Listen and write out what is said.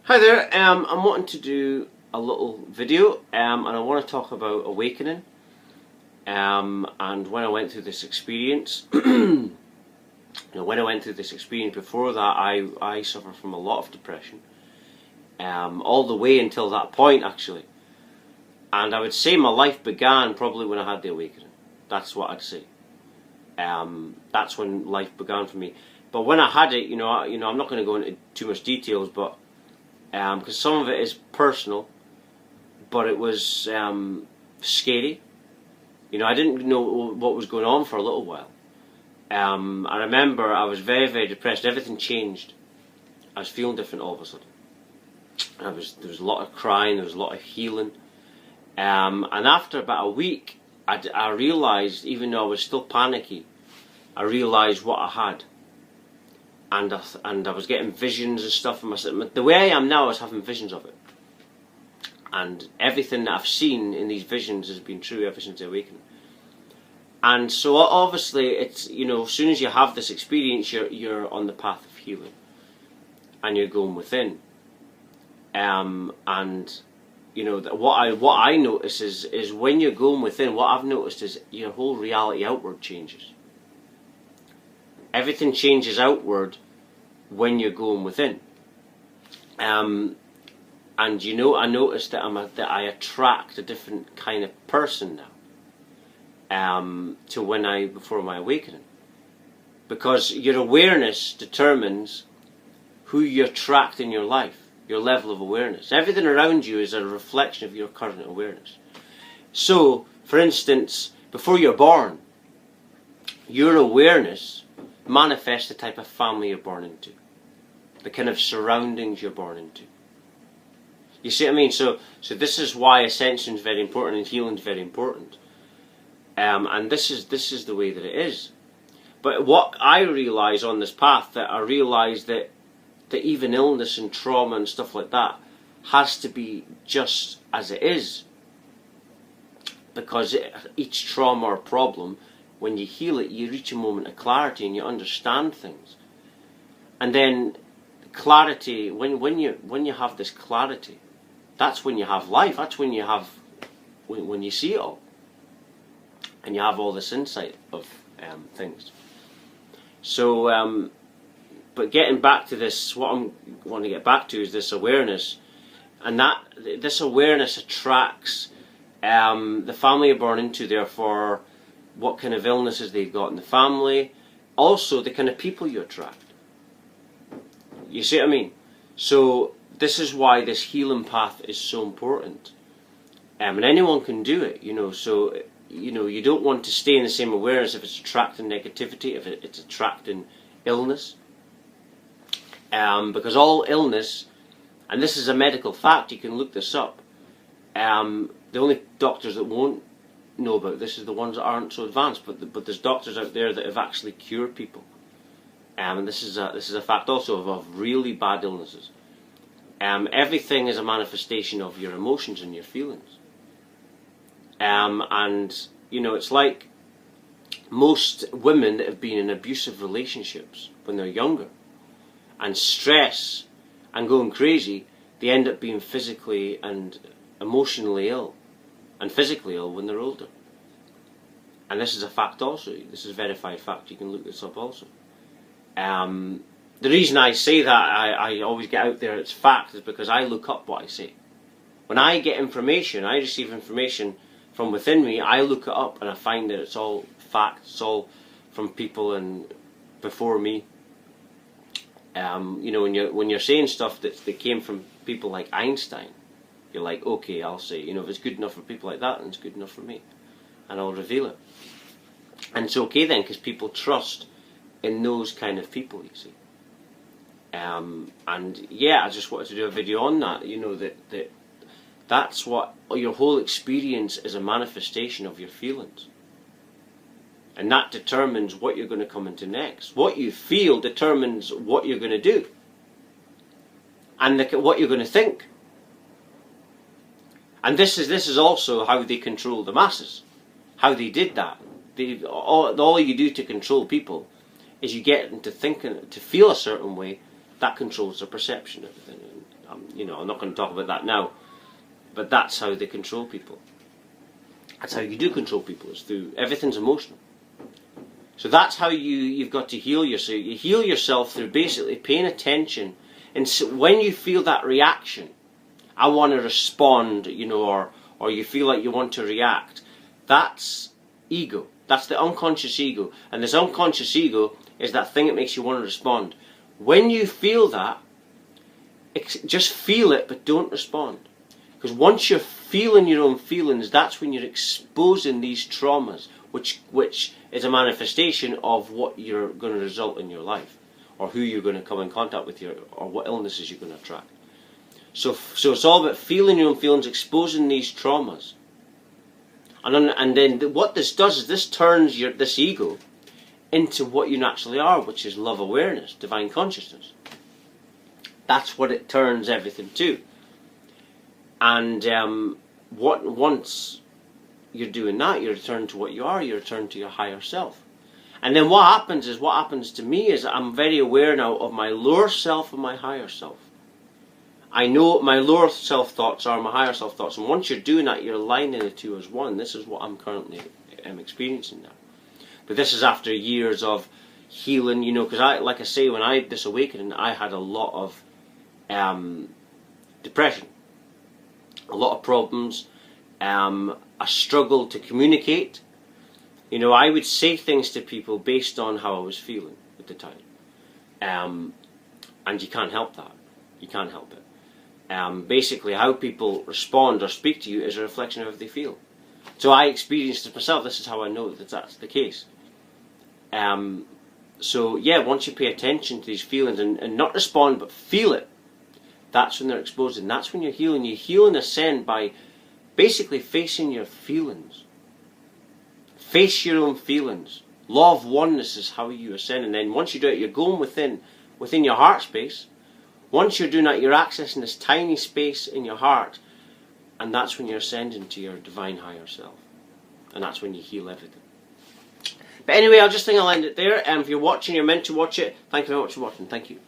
Hi there, I'm wanting to do a little video and I want to talk about awakening and when I went through this experience. When I went through this experience before that, I suffered from a lot of depression all the way until that point actually, and I would say my life began probably when I had the awakening. That's what I'd say. That's when life began for me. But when I had it, I'm not going to go into too much details, but because some of it is personal, but it was scary. I didn't know what was going on for a little while. I remember I was very, very depressed. Everything changed. I was feeling different all of a sudden. There was a lot of crying. There was a lot of healing. And after about a week, I realised, even though I was still panicky, I realised what I had. And I was getting visions and stuff. And the way I am now, I was having visions of it. And everything that I've seen in these visions has been true ever since the awakening. And so obviously, it's, as soon as you have this experience, you're on the path of healing, and you're going within. What I notice is when you're going within, what I've noticed is your whole reality outward changes. Everything changes outward when you're going within. And I noticed that I attract a different kind of person now. To before my awakening, because your awareness determines who you attract in your life, your level of awareness. Everything around you is a reflection of your current awareness. So, for instance, before you're born, your awareness manifests the type of family you're born into, the kind of surroundings you're born into. You see what I mean? So this is why ascension is very important and healing is very important. And this is the way that it is. But what I realise on this path, that I realise that even illness and trauma and stuff like that has to be just as it is. Because each trauma or problem, when you heal it, you reach a moment of clarity and you understand things. And then clarity, when you have this clarity, that's when you have life. That's when you see it all. And you have all this insight of things. So, but getting back to this, what I want to get back to is this awareness, and this awareness attracts the family you're born into. Therefore, what kind of illnesses they've got in the family, also the kind of people you attract. You see what I mean? So this is why this healing path is so important, and anyone can do it. So. You don't want to stay in the same awareness if it's attracting negativity, if it's attracting illness. Because all illness, and this is a medical fact, you can look this up, the only doctors that won't know about this is the ones that aren't so advanced, but there's doctors out there that have actually cured people. And this is a fact also of really bad illnesses. Everything is a manifestation of your emotions and your feelings. It's like most women that have been in abusive relationships when they're younger, and stress and going crazy, they end up being physically and emotionally ill, and physically ill when they're older. And this is a fact also. This is a verified fact. You can look this up also. The reason I say that, I always get out there, it's fact, is because I look up what I say. When I get information, I receive information from within me, I look it up and I find that it's all fact, it's all from people and before me. When you're saying stuff that came from people like Einstein, you're like, okay, I'll say, if it's good enough for people like that, then it's good enough for me, and I'll reveal it. And it's okay then, because people trust in those kind of people, you see. I just wanted to do a video on that. That's what your whole experience is, a manifestation of your feelings. And that determines what you're going to come into next. What you feel determines what you're going to do. And what you're going to think. And this is also how they control the masses. How they did that. All you do to control people is you get them to think, to feel a certain way. That controls their perception of everything. You know, I'm not going to talk about that now. But that's how they control people. That's how you do control people, is through, everything's emotional. So that's how you've got to heal yourself. You heal yourself through basically paying attention. And so when you feel that reaction, I want to respond, you know, or you feel like you want to react, that's ego. That's the unconscious ego. And this unconscious ego is that thing that makes you want to respond. When you feel that, just feel it, but don't respond. Because once you're feeling your own feelings, that's when you're exposing these traumas, which is a manifestation of what you're going to result in your life, or who you're going to come in contact with, or what illnesses you're going to attract. So it's all about feeling your own feelings, exposing these traumas. And then what this does is this turns this ego into what you naturally are, which is love awareness, divine consciousness. That's what it turns everything to. And once you're doing that, you return to what you are, you return to your higher self. And then what happens to me is I'm very aware now of my lower self and my higher self. I know my lower self thoughts are my higher self thoughts, and once you're doing that, you're aligning the two as one. This is what I'm currently experiencing now. But this is after years of healing, you know, because like I say, when I had this awakening, I had a lot of depression, a lot of problems, a struggle to communicate. You know, I would say things to people based on how I was feeling at the time, and you can't help that. You can't help it. Basically, how people respond or speak to you is a reflection of how they feel. So I experienced it myself. This is how I know that that's the case. So yeah, once you pay attention to these feelings and not respond but feel it, that's when they're exposed, and that's when you're healing. You heal and ascend by basically facing your feelings. Face your own feelings. Law of oneness is how you ascend, and then once you do it, you're going within your heart space. Once you're doing that, you're accessing this tiny space in your heart, and that's when you're ascending to your divine higher self, and that's when you heal everything. But anyway, I just think I'll end it there. If you're watching, you're meant to watch it. Thank you very much for watching. Thank you.